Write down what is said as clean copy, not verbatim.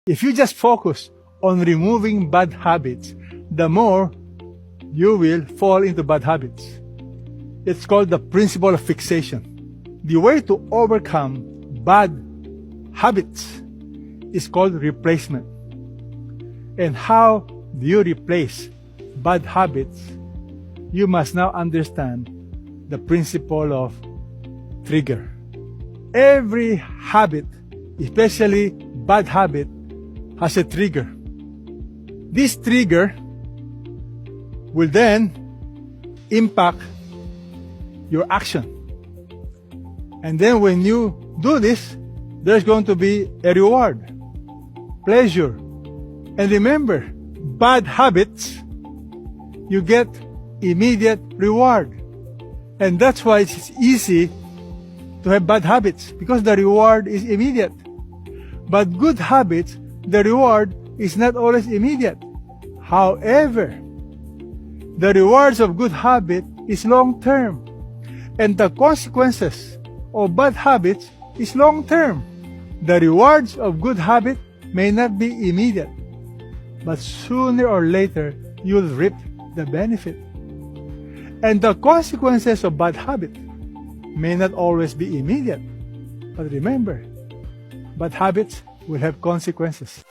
If you just focus on removing bad habits, the more you will fall into bad habits. It's called the principle of fixation. The way to overcome bad habits is called replacement. And how do you replace bad habits? You must now understand the principle of trigger. Every habit, especially bad habit, has a trigger. This trigger will then impact your action. And then when you do this, there's going to be a reward, pleasure. And remember, bad habits, you get immediate reward. And that's why it's easy to have bad habits, because the reward is immediate. But good habits, the reward is not always immediate. However, the rewards of good habit is long-term. And the consequences of bad habits is long-term. The rewards of good habit may not be immediate, but sooner or later, you'll reap the benefit. And the consequences of bad habit may not always be immediate. But remember, bad habits will have consequences.